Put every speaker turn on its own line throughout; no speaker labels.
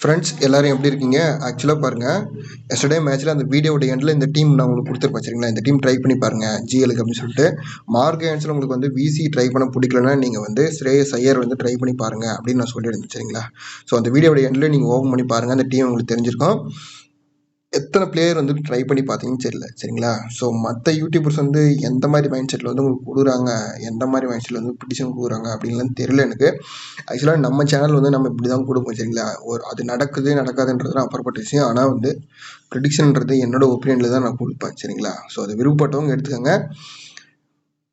Friends எல்லாரும் எப்படி இருக்கீங்க? ஆக்சுவலாக பாருங்கள், எஸ்டர்டே மேட்ச்சில் அந்த வீடியோட எண்டில் இந்த டீம் நான் உங்களுக்கு கொடுத்துருப்பேன் சரிங்களா? இந்த டீம் ட்ரை பண்ணி பாருங்கள் ஜிஎலுக்கு அப்படின்னு சொல்லிட்டு. மார்க் ஆன்ஸில் உங்களுக்கு வந்து விசி ட்ரை பண்ண பிடிக்கலன்னா நீங்கள் வந்து ஸ்ரேயஸ் ஐயர் வந்து ட்ரை பண்ணி பாருங்கள் அப்படின்னு நான் சொல்லியிருந்தேன் சரிங்களா? ஸோ அந்த வீடியோட எண்டில் நீங்கள் ஓப்பன் பண்ணி பாருங்கள், அந்த டீம் உங்களுக்கு தெரிஞ்சிருக்கும். எத்தனை பிளேயர் வந்து ட்ரை பண்ணி பார்த்தீங்கன்னு தெரியல சரிங்களா? ஸோ மற்ற யூடியூபர்ஸ் வந்து எந்த மாதிரி மைண்ட் செட்டில் வந்து உங்களுக்கு கொடுக்குறாங்க, எந்த மாதிரி மைண்ட் செட்டில் வந்து பிடிச்சவங்க கொடுக்குறாங்க அப்படின்லாம் தெரியல எனக்கு. ஆக்சுவலாக நம்ம சேனல் வந்து நம்ம இப்படி தான் கொடுப்போம் சரிங்களா? அது நடக்குது நடக்காதுன்றதுலாம் அப்புறப்பட்ட விஷயம். ஆனால் வந்து ப்ரிடிக்ஷன்ன்றது என்னோட ஒப்பீனியனில் தான் நான் கொடுப்பேன் சரிங்களா? ஸோ அது விருப்பப்பட்டவங்க எடுத்துக்கோங்க.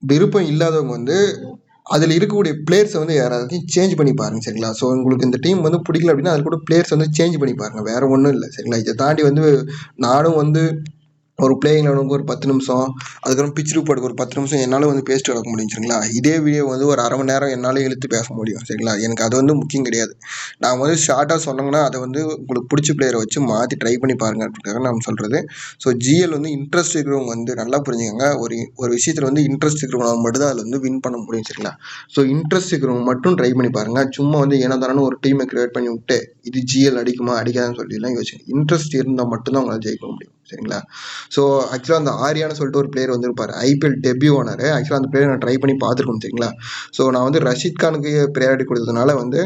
விருப்பம் இல்லாதவங்க வந்து அதில் இருக்கக்கூடிய பிளேயர்ஸை வந்து யாராவது சேஞ்ச் பண்ணி பாருங்க சரிங்களா? ஸோ உங்களுக்கு இந்த டீம் வந்து பிடிக்கல அப்படின்னா அது கூட பிளேயர்ஸ் வந்து சேஞ்ச் பண்ணி பாருங்க, வேற ஒன்றும் இல்லை சரிங்களா? இதை தாண்டி வந்து நானும் வந்து ஒரு பிளேயிங் லெவனுக்கு ஒரு 10 நிமிஷம், அதுக்கப்புறம் பிச் ரிப்போர்ட்டுக்கு ஒரு 10 நிமிஷம் என்னால் வந்து பேசிட்டு கிடக்க முடியும் சரிங்களா? இதே வீடியோ வந்து ஒரு அரை மணி நேரம் என்னால் இழுத்து பேச முடியும் சரிங்களா? எனக்கு அது வந்து முக்கியம் கிடையாது. நான் வந்து ஷார்ட்டாக சொன்னோங்கன்னா அதை வந்து உங்களுக்கு பிடிச்ச பிளேயரை வச்சு மாற்றி ட்ரை பண்ணி பாருங்க அப்படின்றதுக்காக நான் சொல்கிறது. ஸோ ஜிஎல் வந்து இன்ட்ரெஸ்ட் இருக்கிறவங்க வந்து நல்லா புரிஞ்சுக்கோங்க. ஒரு விஷயத்தில் வந்து இன்ட்ரெஸ்ட் இருக்கிறவங்க மட்டும் தான் அதில் வந்து வின் பண்ண முடியும் சரிங்களா? ஸோ இன்ட்ரெஸ்ட் இருக்கிறவங்க மட்டும் ட்ரை பண்ணி பாருங்கள். சும்மா வந்து ஏனோ தானே ஒரு டீமை கிரியேட் பண்ணி விட்டு இது ஜிஎல் அடிக்குமா அடிக்காதுன்னு சொல்லிலாம் யோசிச்சு இன்ட்ரெஸ்ட் இருந்தால் மட்டும்தான் உங்களால் ஜெயிக்க முடியும் சரிங்களா? ஸோ ஆக்சுவலாக அந்த ஆரியான்னு சொல்லிட்டு ஒரு பிளேயர் வந்துருப்பார், ஐபிஎல் டெபியூ ஆனார். ஆக்சுவலாக அந்த பிளேயர் நான் ட்ரை பண்ணி பார்த்துருக்கோம் சரிங்களா? ஸோ நான் வந்து ரஷீத் கானுக்கு ப்ரையாரிட்டி கொடுத்ததுனால வந்து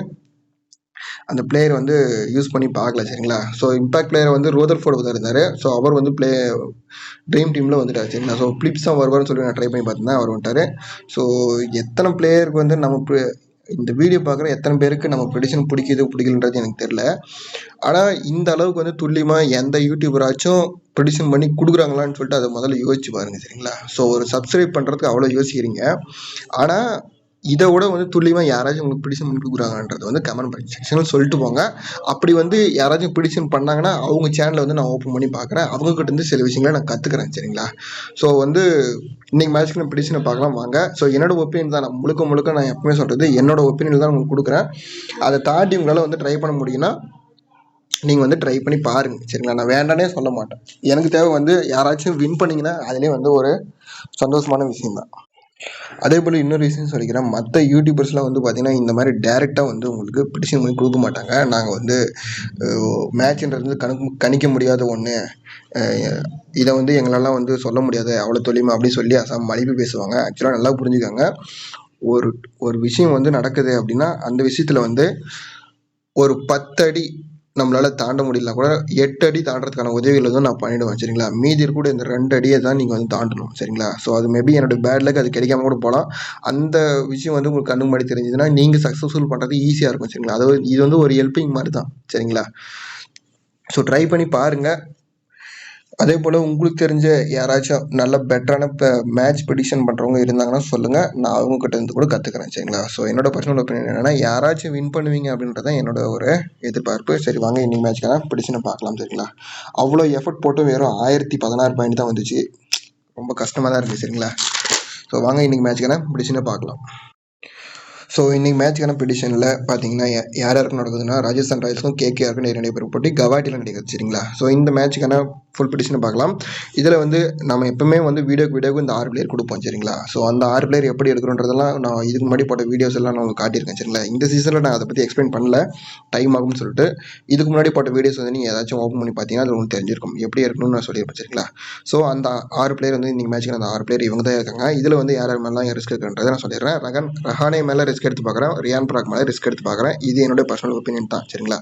அந்த பிளேயர் வந்து யூஸ் பண்ணி பார்க்கல சரிங்களா? ஸோ இம்பாக்ட் பிளேயர் வந்து ரோதர்ஃபோர்டு வந்து இருந்தார். ஸோ அவர் வந்து ட்ரீம் டீமில் வந்துட்டார் சரிங்களா? ஸோ பிளிப்ஸாக வருவார்னு சொல்லி நான் ட்ரை பண்ணி பார்த்தேன், அவர் வந்துட்டார். ஸோ எத்தனை பிளேயருக்கு வந்து நம்ம இந்த வீடியோ பார்க்குற எத்தனை பேருக்கு நம்ம ப்ரெடிஷன் பிடிக்கலன்றது எனக்கு தெரியல. ஆனால் இந்த அளவுக்கு வந்து துல்லியமாக எந்த யூடியூபராச்சும் ப்ரெடிஷன் பண்ணி கொடுக்குறாங்களான்னு சொல்லிட்டு அதை முதல்ல யோசிச்சு பாருங்க சரிங்களா? ஸோ ஒரு சப்ஸ்கிரைப் பண்ணுறதுக்கு அவ்வளோ யோசிக்கிறீங்க, ஆனால் இதை விட வந்து துல்லியமாக யாராச்சும் உங்களுக்கு ப்ரெடிஷன் பண்ணி கொடுக்குறாங்கன்றது வந்து கமெண்ட் செக்ஷனில் சொல்லிட்டு போங்க. அப்படி வந்து யாராச்சும் ப்ரெடிஷன் பண்ணாங்கன்னா அவங்க சேனலை வந்து நான் ஓப்பன் பண்ணி பார்க்குறேன், அவங்ககிட்ட இருந்து சில விஷயங்களை நான் கற்றுக்குறேன் சரிங்களா? ஸோ வந்து இன்னைக்கு மேட்ச்க்கு நான் ப்ரெடிஷனை பார்க்கலாம் வாங்க. ஸோ என்னோட ஒப்பீனியன் தான், நான் முழுக்க நான் எப்பவுமே சொல்கிறது என்னோட ஒப்பீனியன் தான் உங்களுக்கு கொடுக்குறேன். அதை தாண்டி உங்களால் வந்து ட்ரை பண்ண முடியும்னா நீங்கள் வந்து ட்ரை பண்ணி பாருங்கள் சரிங்களா? நான் வேண்டானே சொல்ல மாட்டேன். எனக்கு தேவை வந்து யாராச்சும் வின் பண்ணிங்கன்னா அதிலே வந்து ஒரு சந்தோஷமான விஷயம்தான். அதே போல் இன்னொரு விஷயம் சொல்லிக்கிறேன், மற்ற யூடியூபர்ஸ்லாம் வந்து பார்த்திங்கன்னா இந்த மாதிரி டேரெக்டாக வந்து உங்களுக்கு ப்ரெடிஷன் பண்ணி கொடுக்க மாட்டாங்க. நாங்கள் வந்து மேட்ச்ன்றது கணிக்க முடியாத ஒன்று, இதை வந்து எங்களெல்லாம் வந்து சொல்ல முடியாது அவ்வளோ தொழிலுமா அப்படின்னு சொல்லி அசாம் மலிப்பு பேசுவாங்க. ஆக்சுவலாக நல்லா புரிஞ்சுக்கோங்க, ஒரு விஷயம் வந்து நடக்குது அப்படின்னா அந்த விஷயத்தில் வந்து ஒரு 10 அடி நம்மளால் தாண்ட முடியல கூட 8 அடி தாண்டறதுக்கான உதவிகளை தான் நான் பண்ணிவிடுவேன் சரிங்களா? மீதி இருக்கக்கூடிய இந்த 2 அடியை தான் நீங்கள் வந்து தாண்டணும் சரிங்களா? ஸோ அது மேபி என்னோட பேட் லக், அது கிடைக்காம கூட போகலாம். அந்த விஷயம் வந்து உங்களுக்கு கண்ணு முன்னாடி தெரிஞ்சதுன்னா நீங்கள் சக்ஸஸ்ஃபுல் பண்ணுறது ஈஸியாக இருக்கும் சரிங்களா? அது இது வந்து ஒரு ஹெல்ப்பிங் மாதிரி தான் சரிங்களா? ஸோ ட்ரை பண்ணி பாருங்கள். அதே போல் உங்களுக்கு தெரிஞ்ச யாராச்சும் நல்ல பெட்டரான மேட்ச் ப்ரெடிக்ஷன் பண்ணுறவங்க இருந்தாங்கன்னா சொல்லுங்கள், நான் அவங்ககிட்ட இருந்து கூட கற்றுக்குறேன் சரிங்களா? ஸோ என்னோட பர்சனல் ஒப்பீனியன் என்னென்னா யாராச்சும் வின் பண்ணுவீங்க அப்படின்றதான் என்னோட ஒரு எதிர்பார்ப்பு. சரி வாங்க இன்னைக்கு மேட்ச்க்கான ப்ரெடிக்ஷனை பார்க்கலாம் சரிங்களா? அவ்வளோ எஃபர்ட் போட்டு வெறும் 1016 பாயிண்ட் தான் வந்துச்சு, ரொம்ப கஷ்டமாக தான் இருக்குது சரிங்களா? ஸோ வாங்க இன்னைக்கு மேட்ச்க்கான ப்ரெடிக்ஷனை பார்க்கலாம். ஸோ இன்றைக்கி மேட்ச்க்கான ப்ரெடிஷனில் பார்த்தீங்கன்னா யார் யாருக்கு நடக்குதுன்னா ராஜஸ்தான் ராயல்ஸும் கேகேஆருக்கும் நிறைய பேர் போட்டி கவாட்டியில் நடக்குது சரிங்களா? ஸோ இந்த மேட்ச்சுக்கான ஃபுல் ப்ரெடிஷனை பார்க்கலாம். இதில் வந்து நம்ம எப்பவுமே வந்து வீடியோக்கு இந்த 6 பிளேயர் கொடுப்போம் சரிங்களா? ஸோ அந்த 6 பிளேயர் எப்படி எடுக்கிறோன்றதெல்லாம் நான் இதுக்கு முன்னாடி போட்ட வீடியோஸ் எல்லாம் நான் உங்களுக்கு காட்டியிருக்கேன் சரிங்களா? இந்த சீசனில் நான் அதை பற்றி எக்ஸ்பிளைன் பண்ணல, டைம் ஆகும்னு சொல்லிட்டு. இதுக்கு முன்னாடி போட்ட வீடியோஸ் வந்து நீங்கள் ஏதாச்சும் ஓப்பன் பண்ணி பார்த்தீங்கன்னா அது உங்களுக்கு தெரிஞ்சிருக்கும் எப்படி இருக்கணும்னு நான் சொல்லியிருப்பேன் சரிங்களா? ஸோ அந்த 6 பிளேயர் வந்து இன்றைக்கி மேட்ச்சுக்கு அந்த 6 பிளேயர் இவங்க தான் இருக்காங்க. இதில் வந்து யார் மேலாம் ரிஸ்க் எடுக்கிறன்றதை நான் சொல்லிடுறேன். ரஹானே மேலே ரிஸ்க் எடுத்து பார்க்குறேன், ரியான் பராக் மேலே ரிஸ்க் எடுத்து பார்க்குறேன். இது என்னோட பர்சனல் ஒப்பீனியன் தான் சரிங்களா?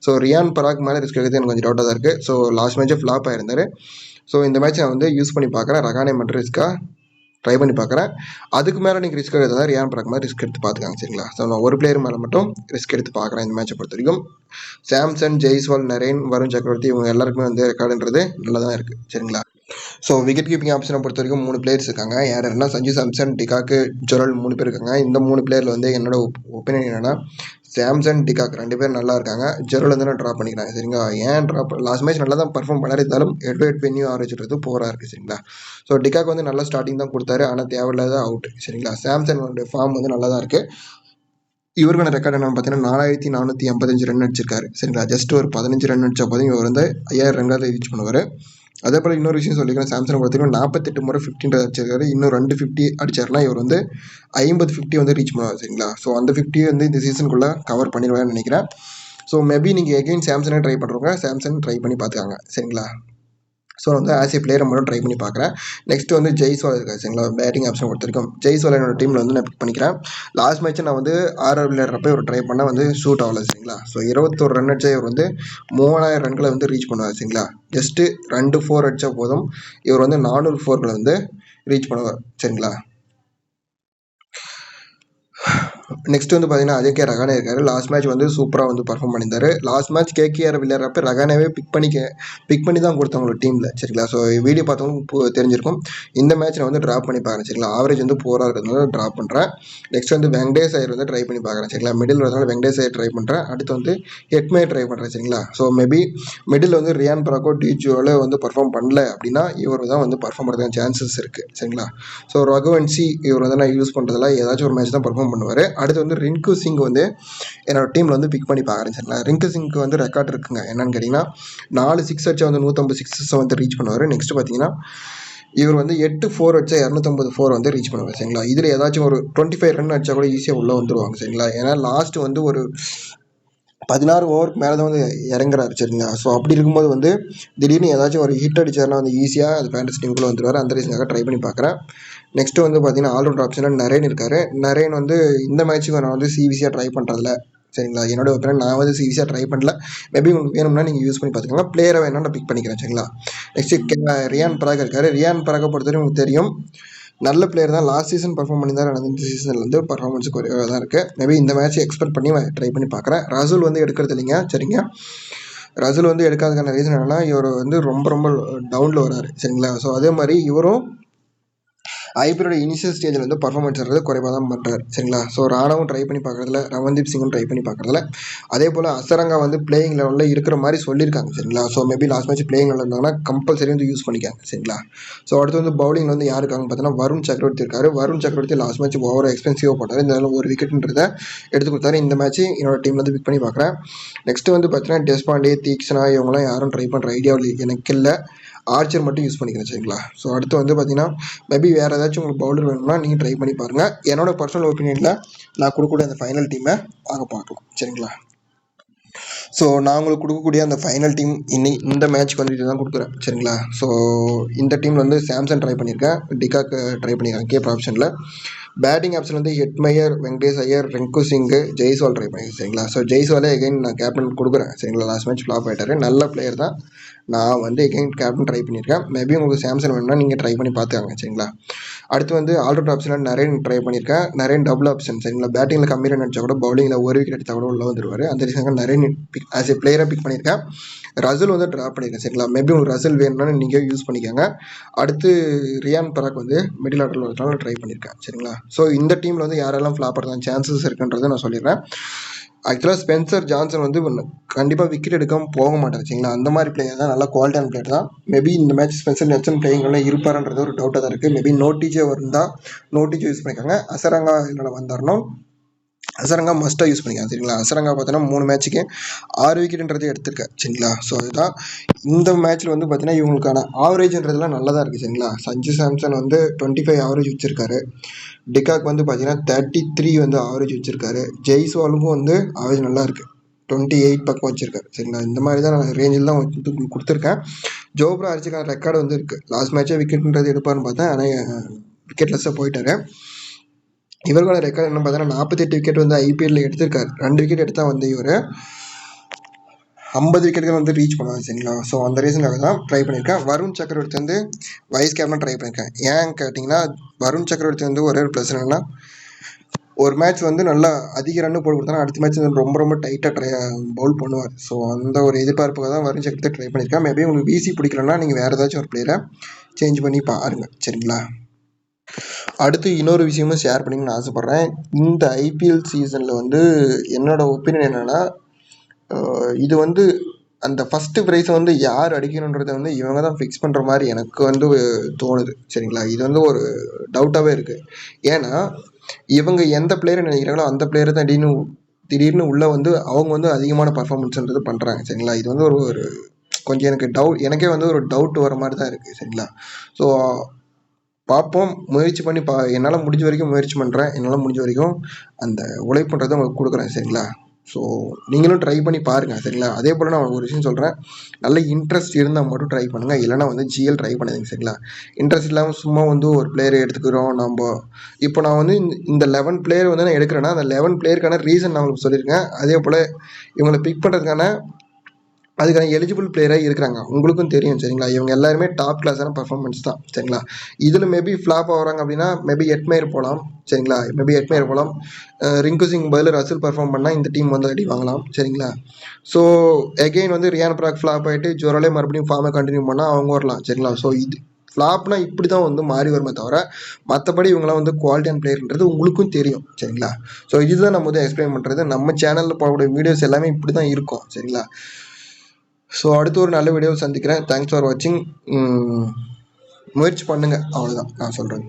ஸோ ரியான் பராக் மேலே ரிஸ்க் எடுக்கிறது எனக்கு கொஞ்சம் டவுட்டாக தான் இருக்குது. ஸோ லாஸ்ட் மேட்ச்சே ஃப்ளாப் ஆயிருந்தார். ஸோ இந்த மேட்ச் நான் வந்து யூஸ் பண்ணி பார்க்குறேன், ரஹானே மட்டும் ரிஸ்க்காக ட்ரை பண்ணி பார்க்குறேன். அதுக்கு மேலே நீங்கள் ரிஸ்க் எடுத்தா ரியான் பராக் மேலே ரிஸ்க் எடுத்து பார்த்துக்காங்க சரிங்களா? ஸோ நான் ஒரு பிளேயர் மேலே மட்டும் ரிஸ்க் எடுத்து பார்க்குறேன் இந்த மேட்சை பொறுத்த வரைக்கும். சாம்சன், ஜெய்ஸ்வால், நரேன், வருண் சக்கரவர்த்தி இவங்க எல்லாருக்குமே வந்து ரெக்கார்டுன்றது நல்லா தான் இருக்குது சரிங்களா? ஸோ விக்கெட் கீப்பிங் ஆப்ஷனை பொறுத்த வரைக்கும் 3 பிளேயர்ஸ் இருக்காங்க. யார் யாருன்னா சஞ்சு சாம்சன், டிகாக்கு, ஜொரல் 3 பேர் இருக்காங்க. இந்த 3 பிளேயரில் வந்து என்னோட ஒப்பீனியன் என்னென்னா சாம்சன், டிகாக் 2 பேர் நல்லா இருக்காங்க. ஜொரல் வந்து நான் ட்ராப் பண்ணிக்கிறேன் சரிங்களா? ஏன் ட்ராப், லாஸ்ட் மேட்ச் நல்லா தான் பர்ஃபார்ம் பண்ணாரு, இருந்தாலும் ஹெட் வென்யூ ஆவரேஜ்ன்றது போராக இருக்குது சரிங்களா? ஸோ டிகாக் வந்து நல்ல ஸ்டார்டிங் தான் கொடுத்தாரு, ஆனால் தேவையில்லாத அவுட் சரிங்களா? சாம்சன் ஃபார்ம் வந்து நல்லா தான் இருக்குது. இவருக்கான ரெக்கார்டு என்னன்னு பார்த்தீங்கன்னா 4485 ரன் அடிச்சிருக்காரு சரிங்களா? ஜஸ்ட் ஒரு 15 ரன் அடிச்சா போதும் இவர் வந்து 5000 ரன்களை ரீச் பண்ணுவார். அதே போல் இன்னொரு விஷயம் சொல்லிக்கிறேன், சாம்சங் பொறுத்தவரைக்கும் 48 முறை 15 அடிச்சிருக்காரு. இன்னும் 2 50 அடிச்சாருன்னா இவர் வந்து 50 50 வந்து ரீச் பண்ணுவார் சரிங்களா? ஸோ அந்த 50 வந்து இந்த சீசனுக்குள்ளே கவர் பண்ணிடுவார்னு நினைக்கிறேன். ஸோ மேபி நீங்கள் எகெயின் சாம்சங்கே ட்ரை பண்ணுறவங்க சாம்சங் ட்ரை பண்ணி பார்த்துக்காங்க சரிங்களா. ஸோ வந்து ஆஸ் ஏ பிளேயரை மட்டும் ட்ரை பண்ணி பார்க்குறேன். நெக்ஸ்ட் வந்து ஜெய்ஸ்வால் இருக்காது சரிங்களா, பேட்டிங் ஆப்ஷன் கொடுத்துருக்கோம். ஜெய்ஸ்வால் என்னோட டீமில் வந்து நான் பிக் பண்ணிக்கிறேன். லாஸ்ட் மேட்ச் நான் வந்து ஆர்ஆர் விளையாடுறப்ப ஒரு ட்ரை பண்ணால் வந்து ஷூட் ஆகல சரிங்களா. ஸோ 21 ரன் அடிச்சா இவர் வந்து 3000 ரன்களை வந்து ரீச் பண்ணுவார் சரிங்களா. ஜஸ்ட்டு 2 4 அடித்தா போதும் இவர் வந்து 400 4களை வந்து ரீச் பண்ணுவார் சரிங்களா. நெக்ஸ்ட் வந்து பார்த்தீங்கன்னா அஜய்கே ரகானே இருக்காரு. லாஸ்ட் மேட்ச் வந்து சூப்பராக வந்து பர்ஃபார்ம் பண்ணியிருந்தார். லாஸ்ட் மேட்ச் கேகேஆர் விளையாடுறப்ப ரகானேவே பிக் பண்ணி தான் கொடுத்தவங்களோட டீமில் சரிங்களா. ஸோ வீடியோ பார்த்தவங்களுக்கு தெரிஞ்சிருக்கும். இந்த மேட்ச் நான் வந்து ட்ராப் பண்ணி பார்க்குறேன் சரிங்களா. ஆவரேஜ் வந்து 4 இருக்கிறதுனால ட்ராப் பண்ணுறேன். நெக்ஸ்ட் வந்து வெங்கடேஷ் ஐயர் வந்து ட்ரை பண்ணி பார்க்குறேன் சரிங்களா. மிடில் வரதுனால வெங்கடேஷ் ஐயர் ட்ரை பண்ணுறேன். அடுத்து வந்து ஹெட்மே ட்ரை பண்ணுறேன் சரிங்களா. ஸோ மேபி மிடில் வந்து ரியான் பராக்கோ டிஜோவில் வந்து பர்ஃபார்ம் பண்ணல அப்படின்னா இவர் தான் வந்து பர்ஃபார்ம் பண்ணுறதுக்கு சான்சஸ் இருக்குது சரிங்களா. ஸோ ரகுவன்சி இவர் வந்து நான் யூஸ் பண்ணுறதுல ஏதாச்சும் ஒரு மேட்ச் தான் பர்ஃபார்ம் பண்ணுவார். அடுத்து வந்து ரிங்கு சிங் வந்து என்னோட டீமில் வந்து பிக் பண்ணி பார்க்குறேன் சரிங்களா. ரிங்கு சிங்க்கு வந்து ரெக்கார்ட் இருக்குங்க. என்னன்னு கேட்டிங்கன்னா 4 6 அடிச்சா வந்து 150 6 வந்து ரீச் பண்ணுவார். நெக்ஸ்ட் பார்த்தீங்கன்னா இவர் வந்து 8 4 அடிச்சா 250 4 வந்து ரீச் பண்ணுவார் சரிங்களா. இதில் ஏதாச்சும் ஒரு 25 ரன் அடிச்சா கூட ஈஸியாக உள்ளே வந்துடுவாங்க சரிங்களா. ஏன்னா லாஸ்ட் வந்து ஒரு 16 ஓவருக்கு மேலே தான் வந்து இறங்குறாரு சரிங்களா. ஸோ அப்படி இருக்கும்போது வந்து திடீர்னு ஏதாச்சும் ஒரு ஹிட் அடிச்சாருன்னா வந்து ஈஸியாக அது ஃபேண்டசி டீமுக்குள்ளே வந்துடுவார். அந்த ரீசனுக்காக ட்ரை பண்ணி பார்க்குறேன். நெக்ஸ்ட்டு வந்து பார்த்தீங்கன்னா ஆல்ரவுண்டர் ஆப்ஷனில் நரேன் இருக்கார். நரேன் வந்து இந்த மேட்ச்சுக்கு நான் வந்து சிவிசியாக ட்ரை பண்ணுறதில்ல சரிங்களா. என்னோட ஒப்பீனியன் நான் வந்து சிவிசியாக ட்ரை பண்ணல. மேபி உங்களுக்கு வேணும்னா நீங்கள் யூஸ் பண்ணி பார்த்துக்கோங்க. பிளேயரை வேணால் நான் பிக் பண்ணிக்கிறேன் சரிங்களா. நெக்ஸ்ட்டு ரியான் பராக் இருக்கார். ரியான் பராக்கை பொறுத்தவரைக்கும் உங்களுக்கு தெரியும், நல்ல பிளேயர் தான். லாஸ்ட் சீசன் பர்ஃபார்ம் பண்ணி தான் இந்த சீசனில் வந்து பர்ஃபார்மன்ஸ் குறைவாக தான் இருக்குது. மேபி இந்த மேட்ச் எக்ஸ்பெக்ட் பண்ணி ட்ரை பண்ணி பார்க்குறேன். ரசூல் வந்து எடுக்கிறது இல்லைங்க சரிங்க. ரசூல் வந்து எடுக்காததுக்கான ரீசன் என்னன்னா இவர் வந்து ரொம்ப ரொம்ப டவுனில் வராரு சரிங்களா. ஸோ அதே மாதிரி இவரும் ஐபிஎலோட இனிஷியல் ஸ்டேஜில் வந்து பர்ஃபார்மன்ஸ் வர்றது குறைவாக தான் பண்ணுறாரு சரிங்களா. ஸோ ராணாவும் ட்ரை பண்ணி பார்க்குறதுல, ரவன்தீப் சிங்கும் ட்ரை பண்ணி பார்க்குறதுல, அதே போல் அசரங்கா வந்து பிளேயிங் லெவலில் இருக்கிற மாதிரி சொல்லியிருக்காங்க சரிங்களா. So maybe last match playing லெவலில் இருந்தாங்கன்னா கம்பல்சரி வந்து யூஸ் பண்ணிக்காங்க சரிங்களா. ஸோ அடுத்து வந்து பவுலிங்கில் வந்து யார் இருக்காங்க பார்த்தீங்கன்னா வருண் சக்கரவர்த்தி இருக்காரு. வருண் சக்கரவர்த்தி லாஸ்ட் மேட்ச் ஓவர் எக்ஸ்பென்சிவாக போட்டார். இந்த ஒரு விக்கெட்ன்றதை எடுத்து கொடுத்தாரு. இந்த மேட்ச் என்னோட டீமில் வந்து பிக் பண்ணி பார்க்குறேன். நெக்ஸ்ட் வந்து பார்த்தீங்கன்னா டெஸ்பாண்டே, தீக்ஷனா இவங்களாம் யாரும் ட்ரை பண்ணுற ஐடியாவில் எனக்கு இல்லை. ஆர்ச்சர் மட்டும் யூஸ் பண்ணிக்கிறேன் சரிங்களா. ஸோ அடுத்து வந்து பார்த்தீங்கன்னா மேபி வேறு ஏதாச்சும் உங்களுக்கு பவுலர் வேணும்னா நீங்கள் ட்ரை பண்ணி பாருங்கள். என்னோட பர்சனல் ஒப்பீனியனில் நான் கொடுக்கக்கூடிய அந்த ஃபைனல் டீமை வாங்க பார்க்கலாம் சரிங்களா. ஸோ நான் உங்களுக்கு கொடுக்கக்கூடிய அந்த ஃபைனல் டீம் இந்த மேட்ச்க்கு வந்து இதுதான் கொடுக்குறேன் சரிங்களா. ஸோ இந்த டீமில் வந்து சாம்சங் ட்ரை பண்ணியிருக்கேன், டிகாக் ட்ரை பண்ணியிருக்கேன் கேப் ஆப்ஷனில். பேட்டிங் ஆப்ஷன் வந்து ஹெட்மயர், வெங்கடேஷ் ஐயர், ரிங்கு சிங்கு, ஜெய்ஸ்வால் ட்ரை பண்ணியிருக்கேன் சரிங்களா. ஸோ ஜெய்ஸ்வாலே எகைன் நான் கேப்டன் கொடுக்குறேன் சரிங்களா. லாஸ்ட் மேட்ச் ஃப்ளாப் ஆகிட்டாரு, நல்ல பிளேயர் தான். நான் வந்து எகைன் கேப்டன் ட்ரை பண்ணியிருக்கேன். மேபி உங்களுக்கு சாம்சங் வேணும்னா நீங்கள் ட்ரை பண்ணி பார்த்துக்காங்க சரிங்களா. அடுத்து வந்து ஆல்ரவுண்ட் ஆப்ஷனில் நரேன் ட்ரை பண்ணியிருக்கேன். நரேன் டபுள் ஆப்ஷன் சரிங்களா. பேட்டிங்கில் கம்மி ரன் அடிச்சா கூட பவுலிங்கில் ஒரு விக்கெட் எடுத்தால் கூட உள்ள வந்துடுவார். அந்த ரீசனுக்கு நரேன் ஆஸ் ஏ பிளேயராக பிக் பண்ணியிருக்கேன். ரசூல் வந்து ட்ராப் பண்ணியிருக்கேன் சரிங்களா. மேபி உங்களுக்கு ரசூல் வேணும்னா நீங்கள் யூஸ் பண்ணிக்கோங்க. அடுத்து ரியான் பராக் வந்து மிடில் ஆர்டரில் வரதுனால ட்ரை பண்ணியிருக்கேன் சரிங்களா. ஸோ இந்த டீமில் வந்து யாரெல்லாம் ஃப்ளாப் ஆகிறதா சான்சஸ் இருக்குன்றதை நான் சொல்லிடுறேன். ஆக்சுவலாக ஸ்பென்சர் ஜான்சன் வந்து கண்டிப்பாக விக்கெட் எடுக்காமல் போக மாட்டார் சரிங்களா. அந்த மாதிரி பிளேயர் தான், நல்லா குவாலிட்டியான பிளேயர் தான். மேபி இந்த மேட்ச் ஸ்பென்சர் ஜான்சன் பிளேயிங்கெல்லாம் இருப்பாருன்றது ஒரு டவுட்டாக தான் இருக்குது. மேபி நோட்டிஜே வந்தால் நோட்டிஜே யூஸ் பண்ணிக்காங்க. அசரங்கா என்னோட வந்தாருன்னா அசரங்கா மஸ்ட்டாக யூஸ் பண்ணிக்கலாம் சரிங்களா. அசரங்கா பார்த்தீங்கன்னா 3 மேட்ச்சுக்கு 6 விக்கெட்டுன்றதே எடுத்திருக்கேன் சரிங்களா. ஸோ அதுதான் இந்த மேட்ச்சில் வந்து பார்த்தீங்கன்னா இவங்களுக்கான ஆவரேஜ்ன்றதுலாம் நல்லா தான் இருக்குது சரிங்களா. சஞ்சு சாம்சன் வந்து 25 ஆவரேஜ் வச்சுருக்காரு. டிகாக் வந்து பார்த்தீங்கன்னா 33 வந்து ஆவரேஜ் வச்சுருக்காரு. ஜெய்ஸ்வாலுக்கும் வந்து ஆவரேஜ் நல்லா இருக்குது, 28 பக்கம் வச்சுருக்காரு சரிங்களா. இந்த மாதிரி தான் நான் ரேஞ்சில் தான் வந்து கொடுத்துருக்கேன். ஜோப்ரா அடிச்சுக்கான ரெக்கார்டு வந்து இருக்குது. லாஸ்ட் மேட்ச்சே விக்கெட்ன்றது எடுப்பார்னு பார்த்தேன், ஆனால் விக்கெட்லெஸ்ஸாக போயிட்டாரு. இவர்களோட ரெக்கார்டு என்ன பார்த்தீங்கன்னா 48 விக்கெட் வந்து ஐபிஎல்ல எடுத்திருக்காரு. 2 விக்கெட் எடுத்தால் வந்து இவர் 50 விக்கெட்டுகள் வந்து ரீச் பண்ணுவாங்க சரிங்களா. ஸோ அந்த ரீசனுக்காக தான் ட்ரை பண்ணியிருக்கேன். வருண் சக்கரவர்த்தி வந்து வைஸ் கேப்டன் ட்ரை பண்ணியிருக்கேன். ஏன் கேட்டிங்கன்னா வருண் சக்கரவர்த்தி வந்து ஒரே ஒரு ப்ளஸ் என்னன்னா ஒரு மேட்ச் வந்து நல்லா அதிக ரன்னு போட்டு கொடுத்தா அடுத்த மேட்ச் வந்து ரொம்ப ரொம்ப டைட்டாக பவுல் பண்ணுவார். ஸோ அந்த ஒரு எதிர்பார்ப்புக்காக தான் வருண் சக்கரவர்த்தி ட்ரை பண்ணியிருக்கேன். மேபி உங்களுக்கு விசி பிடிக்கலன்னா நீங்கள் வேறு ஏதாச்சும் ஒரு பிளேயரை சேஞ்ச் பண்ணி பாருங்கள் சரிங்களா. அடுத்து இன்னொரு விஷயமும் ஷேர் பண்ணிங்கன்னு ஆசைப்பட்றேன். இந்த ஐபிஎல் சீசனில் வந்து என்னோட ஒப்பீனியன் என்னென்னா இது வந்து அந்த ஃபஸ்ட்டு ப்ரைஸை வந்து யார் அடிக்கணுன்றதை வந்து இவங்க தான் ஃபிக்ஸ் பண்ணுற மாதிரி எனக்கு வந்து தோணுது சரிங்களா. இது வந்து ஒரு டவுட்டாகவே இருக்குது. ஏன்னா இவங்க எந்த பிளேயரை நினைக்கிறாங்களோ அந்த பிளேயரை தான் திடீர்னு உள்ளே வந்து அவங்க வந்து அதிகமான பர்ஃபார்மன்ஸ்ன்றது பண்ணுறாங்க சரிங்களா. இது வந்து ஒரு கொஞ்சம் எனக்கே வந்து ஒரு டவுட் வர மாதிரி தான் இருக்குது சரிங்களா. ஸோ பார்ப்போம், முயற்சி பண்ணி என்னால் முடிஞ்ச வரைக்கும் முயற்சி பண்ணுறேன். என்னால் முடிஞ்ச வரைக்கும் அந்த உழைப்புன்றதை உங்களுக்கு கொடுக்குறேன் சரிங்களா. ஸோ நீங்களும் ட்ரை பண்ணி பாருங்கள் சரிங்களா. அதே போல் நான் ஒரு விஷயம் சொல்கிறேன், நல்ல இன்ட்ரெஸ்ட் இருந்தால் மட்டும் ட்ரை பண்ணுங்கள், இல்லைனா வந்து ஜிஎல் ட்ரை பண்ணாதீங்க சரிங்களா. இன்ட்ரெஸ்ட் இல்லாமல் சும்மா வந்து ஒரு பிளேயரை எடுத்துக்கிறோம் நம்ம. இப்போ நான் வந்து இந்த 11 பிளேயர் வந்து நான் எடுக்கிறேன்னா அந்த 11 பிளேயருக்கான ரீசன் நான் உங்களுக்கு சொல்லியிருக்கேன். அதே போல் இவங்களை பிக் பண்ணுறதுக்கான அதுக்கான எலிஜிபிள் பிளேயராக இருக்கிறாங்க, உங்களுக்கும் தெரியும் சரிங்களா. இவங்க எல்லாருமே டாப் கிளாஸான பர்ஃபார்மன்ஸ் தான் சரிங்களா. இதில் மேபி ஃப்ளாப் ஆகிறாங்க அப்படின்னா மேபி எட்மேயர் போகலாம் சரிங்களா, மேபி எட்மேயர் போகலாம். ரிங்கு சிங் பதில் ரசல் பர்ஃபார்ம் பண்ணால் இந்த டீம் வந்து அடி வாங்கலாம் சரிங்களா. ஸோ எகெயின் வந்து ரியான் பராக் ஃப்ளாப் ஆகிட்டு ஜோரலே மறுபடியும் ஃபார்மை கண்டினியூ பண்ணால் அவங்க வரலாம் சரிங்களா. ஸோ இது ஃப்ளாப்னா இப்படி தான் வந்து மாறி வருமே தவிர மற்றபடி இவங்களாம் வந்து குவாலிட்டியான பிளேயர்ன்றது உங்களுக்கும் தெரியும் சரிங்களா. ஸோ இதுதான் நம்ம வந்து எக்ஸ்பிளைன் பண்ணுறது. நம்ம சேனலில் போடக்கூடிய வீடியோஸ் எல்லாமே இப்படி தான் இருக்கும் சரிங்களா. ஸோ அடுத்து ஒரு நல்ல வீடியோவை சந்திக்கிறேன். தேங்க்ஸ் ஃபார் வாட்சிங். முயற்சி பண்ணுங்கள், அவ்வளோதான் நான் சொல்கிறேன்.